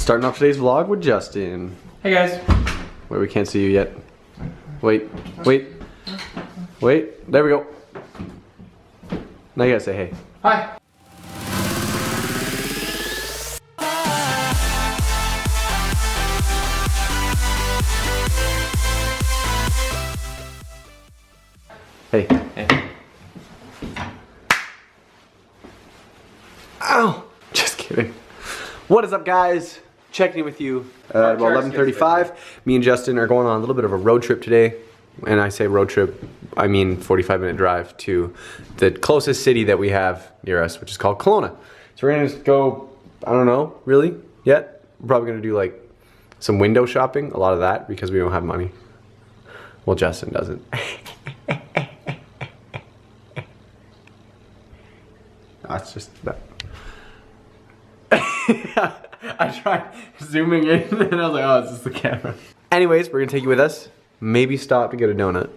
Starting off today's vlog with Justin. Hey guys. Wait, we can't see you yet. Wait. There we go. Now you gotta say hey. Hi. Hey. Hey. Ow! Just kidding. What is up, guys? Checking in with you at about 11:35. Me and Justin are going on a little bit of a road trip today. And I say road trip, I mean 45-minute drive to the closest city that we have near us, which is called Kelowna. So we're gonna just go, I don't know, really, yet. We're probably gonna do like some window shopping, a lot of that, because we don't have money. Well, Justin doesn't. That's just that. I tried zooming in and I was like, oh, it's just the camera. Anyways, we're gonna take you with us. Maybe stop to get a donut.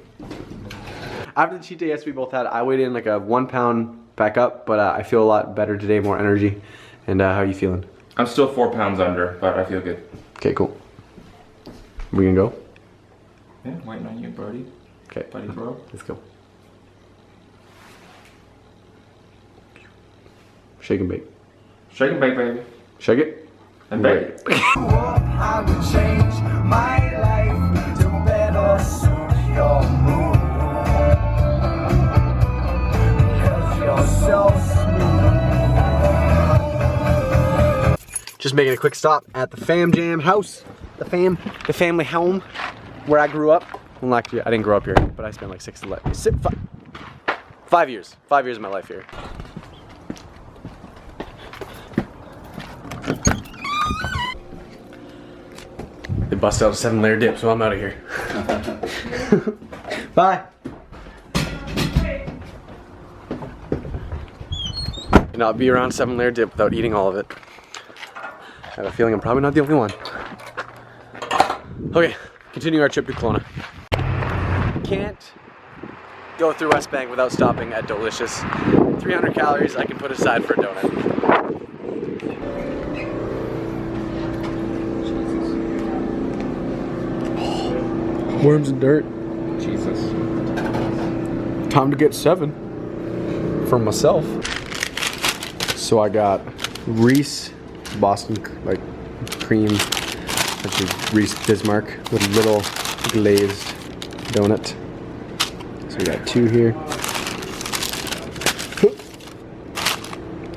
After the cheat day yesterday we both had, I weighed in like a 1 pound back up, but I feel a lot better today, more energy. And how are you feeling? I'm still 4 pounds under, but I feel good. Okay, cool. We gonna go? Yeah, waiting on you, Brody. Okay. Buddy bro. Let's go. Shake and bake. Shake and bake, baby. Shake it. And bake. I would change my life to better suit your mood. Because you're so smooth. Just making a quick stop at the Fam Jam house. The family home where I grew up. Well, actually, I didn't grow up here, but I spent like 5 years. 5 years of my life here. They bust out a 7-layer dip, so I'm out of here. Bye. Cannot be around 7-layer dip without eating all of it. I have a feeling I'm probably not the only one. Okay, continuing our trip to Kelowna. Can't go through West Bank without stopping at Delicious. 300 calories I can put aside for a donut. Worms and dirt. Jesus. Time to get 7 for myself. So I got Reese Boston like cream, actually Reese Bismarck with a little glazed donut. So we got 2 here.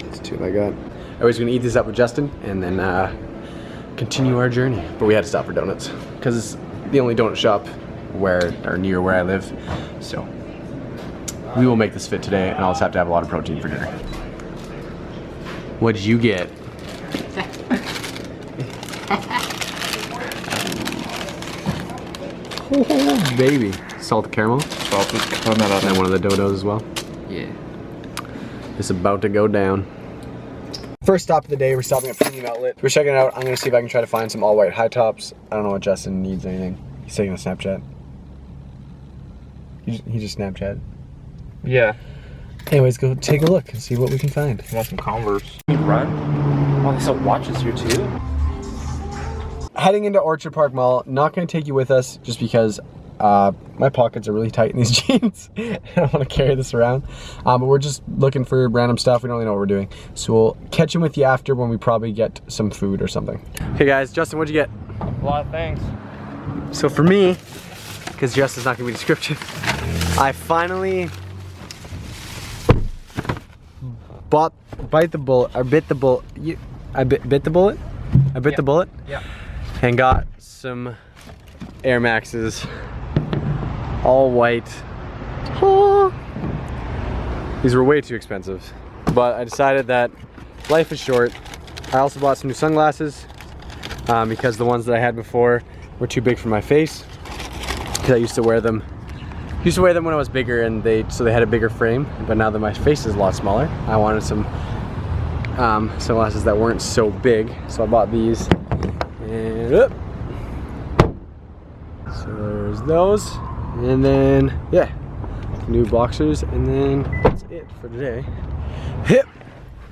That's 2 I got. I was gonna eat this up with Justin and then continue our journey. But we had to stop for donuts because it's the only donut shop near where I live. So we will make this fit today, and I'll just have to have a lot of protein for dinner. What did you get? Oh, baby. Salted caramel. Salted caramel. And one of the dodos as well. Yeah. It's about to go down. First stop of the day, we're stopping at Premium Outlet. We're checking it out. I'm gonna see if I can try to find some all-white high tops. I don't know what Justin needs anything. He's taking a Snapchat. He just Snapchat. Yeah. Anyways, go take a look and see what we can find. You want some Converse? You run? Oh, they sell watches here too? Heading into Orchard Park Mall. Not gonna take you with us just because my pockets are really tight in these jeans. I don't want to carry this around. But we're just looking for random stuff. We don't really know what we're doing. So we'll catch in with you after when we probably get some food or something. Hey guys, Justin, what'd you get? A lot of things. So for me, because Justin's not gonna be descriptive, I finally bit the bullet. I bit the bullet. Yeah. And got some Air Maxes, all white. Oh. These were way too expensive, but I decided that life is short. I also bought some new sunglasses because the ones that I had before were too big for my face. Because I used to wear them when I was bigger, and so they had a bigger frame. But now that my face is a lot smaller, I wanted some sunglasses that weren't so big. So I bought these. And so there's those, and then yeah, new boxers, and then that's it for today.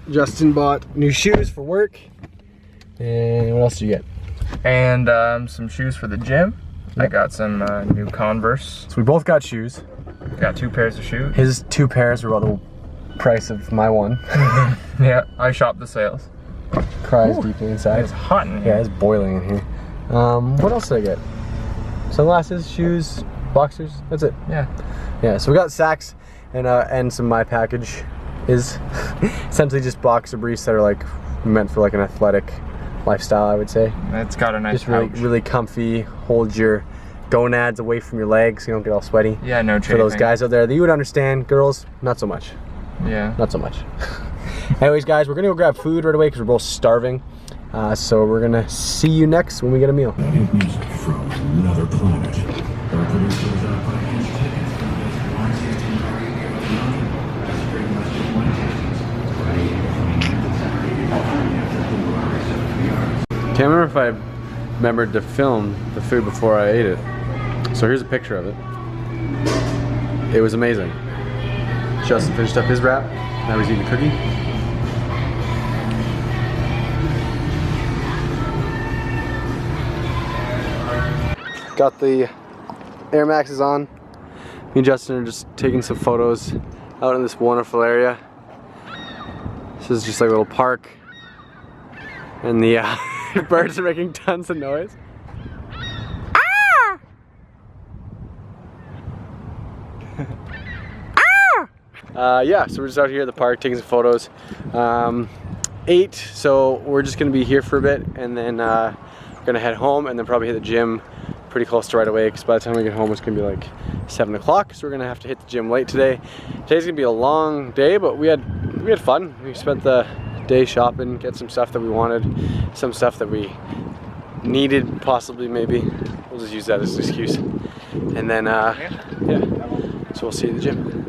Justin bought new shoes for work, And what else did you get? And some shoes for the gym. I got some new Converse. So we both got shoes. Got 2 pairs of shoes. His 2 pairs were about the price of my one. Yeah, I shopped the sales. Cries deeply inside. It's hot in here. Yeah, it's boiling in here. What else did I get? Sunglasses, shoes, boxers. That's it. Yeah. Yeah. So we got sacks and some my package is essentially just boxer briefs that are like meant for like an athletic lifestyle, I would say. It's got a nice just really, pouch. really comfy. Holds your gonads away from your legs, so you don't get all sweaty. Yeah, no chafing. For those guys out there that you would understand. Girls, not so much. Yeah. Not so much. Anyways, guys, we're gonna go grab food right away because we're both starving. So we're gonna see you next when we get a meal. Music from another planet. Our producer was out by Can't remember if I remembered to film the food before I ate it. So here's a picture of it. It was amazing. Justin finished up his wrap. Now he's eating a cookie. Got the Air Maxes on. Me and Justin are just taking some photos out in this wonderful area. This is just like a little park. And the birds are making tons of noise. Yeah, so we're just out here at the park taking some photos. 8, so we're just gonna be here for a bit and then we're gonna head home and then probably hit the gym pretty close to right away because by the time we get home it's gonna be like 7 o'clock, so we're gonna have to hit the gym late today. Today's gonna be a long day, but we had fun. We spent the day shopping, get some stuff that we wanted, some stuff that we needed possibly, maybe. We'll just use that as an excuse. And then, yeah, so we'll see you at the gym.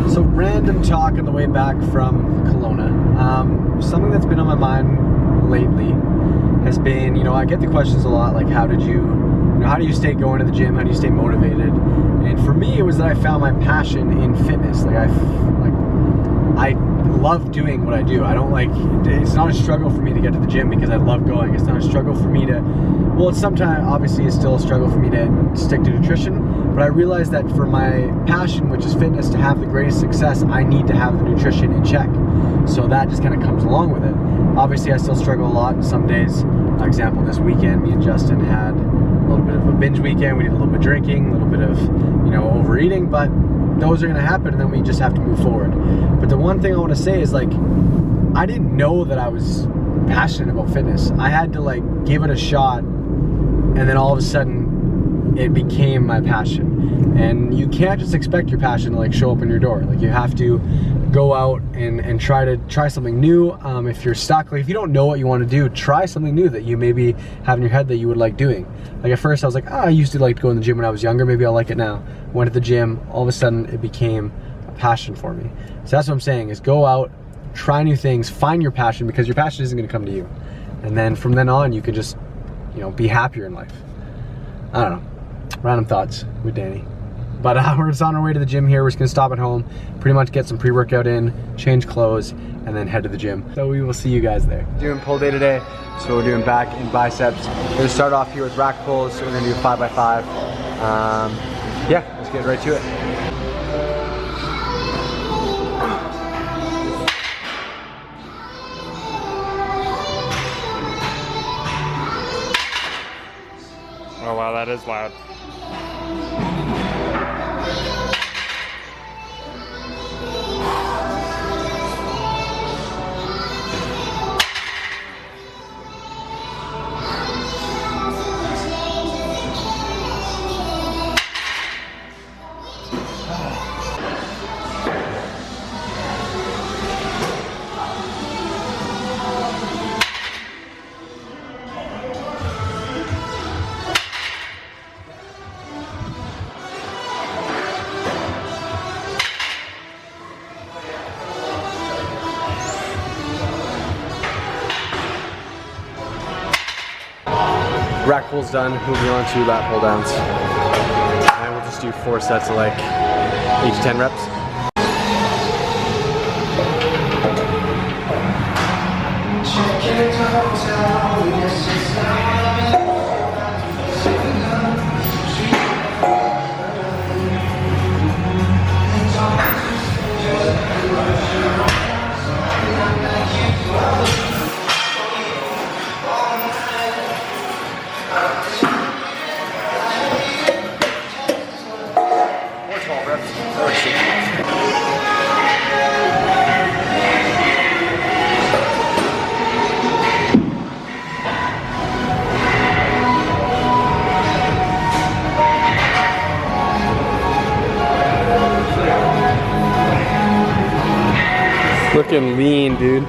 So random talk on the way back from Kelowna. Something that's been on my mind lately has been, you know, I get the questions a lot, like how do you stay going to the gym? How do you stay motivated? And for me, it was that I found my passion in fitness. I love doing what I do. I don't like, it's not a struggle for me to get to the gym because I love going. It's not a struggle for me to, well, it's sometimes, obviously it's still a struggle for me to stick to nutrition, but I realized that for my passion, which is fitness, to have the greatest success, I need to have the nutrition in check. So that just kind of comes along with it. Obviously I still struggle a lot some days. For example, this weekend, me and Justin had a little bit of a binge weekend. We did a little bit of drinking, a little bit of, you know, overeating, but those are gonna happen and then we just have to move forward. But the one thing I wanna say is, like, I didn't know that I was passionate about fitness. I had to like give it a shot and then all of a sudden it became my passion. And you can't just expect your passion to like show up in your door. Like, you have to go out and try something new. If you're stuck, like if you don't know what you want to do, try something new that you maybe have in your head that you would like doing. Like at first I was like, I used to like to go in the gym when I was younger, maybe I'll like it now. Went to the gym, all of a sudden it became a passion for me. So that's what I'm saying, is go out, try new things, find your passion, because your passion isn't going to come to you. And then from then on you can just, you know, be happier in life. I don't know, random thoughts with Danny. But we're just on our way to the gym here. We're just gonna stop at home, pretty much get some pre-workout in, change clothes, and then head to the gym. So we will see you guys there. Doing pull day today, so we're doing back and biceps. We're gonna start off here with rack pulls, so we're gonna do 5x5. Yeah, let's get right to it. Oh wow, that is loud. Rack pulls done, moving on to lat pull downs. And we'll just do 4 sets of like 8 to 10 reps. Looking lean, dude.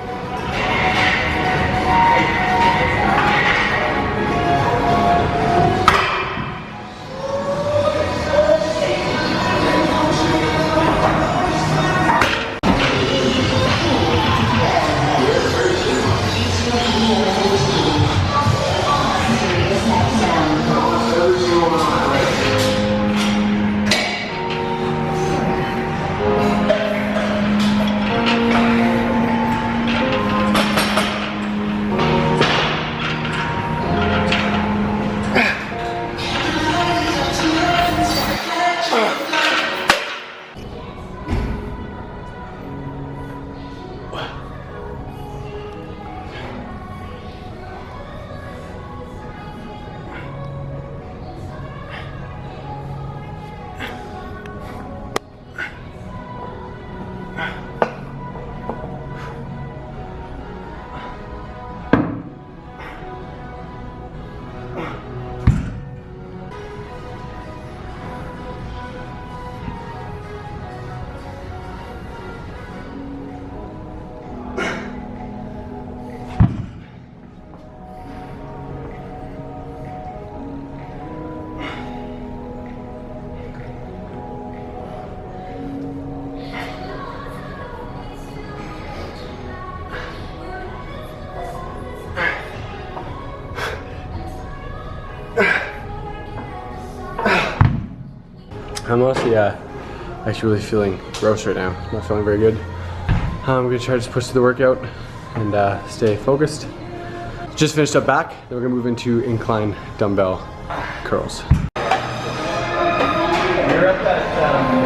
I'm honestly actually really feeling gross right now. I'm not feeling very good. I'm gonna try to just push through the workout and stay focused. Just finished up back, then we're gonna move into incline dumbbell curls. You're at that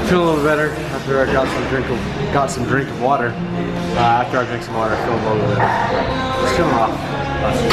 Feeling a little better after I got some drink of water. After I drank some water, I feel a little bit better. Just feeling off last few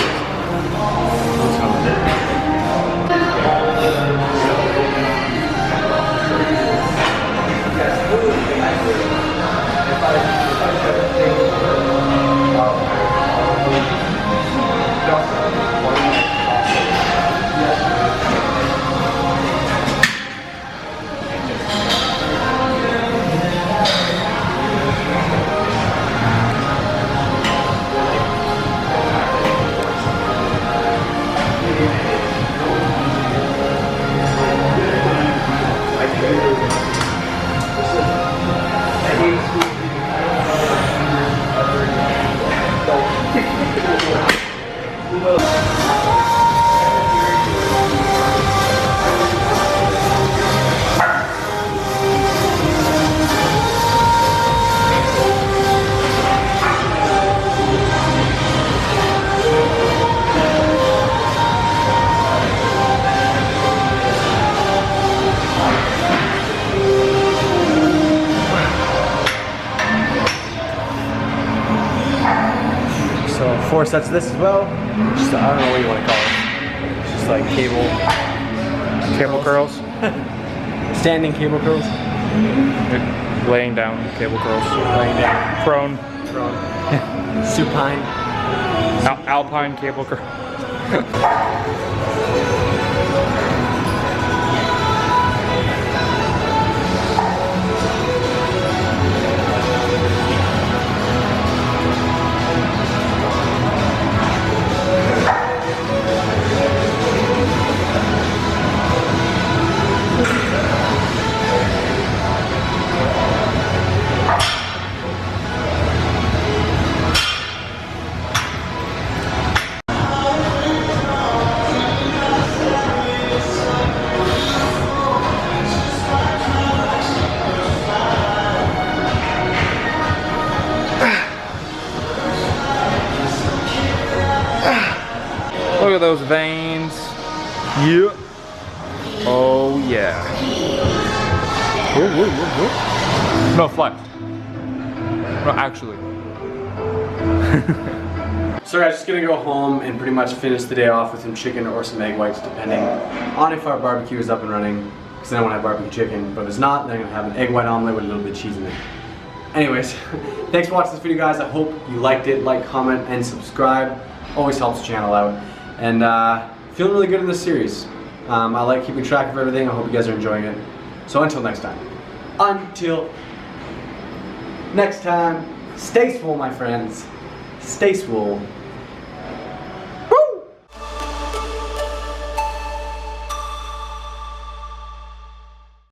4 sets of this as well. Just, I don't know what you want to call it. It's just like cable curls. standing cable curls. Laying down cable curls. Laying down. Prone. Supine. Alpine cable curl. Look at those veins. Yeah. Oh yeah. No, fly. No, actually. So guys, just gonna go home and pretty much finish the day off with some chicken or some egg whites, depending on if our barbecue is up and running. Because then I want to have barbecue chicken, but if it's not, then I'm gonna have an egg white omelet with a little bit of cheese in it. Anyways, thanks for watching this video, guys. I hope you liked it. Like, comment, and subscribe. Always helps the channel out. And feeling really good in this series. I like keeping track of everything. I hope you guys are enjoying it. So until next time. Stay swole, my friends. Stay swole.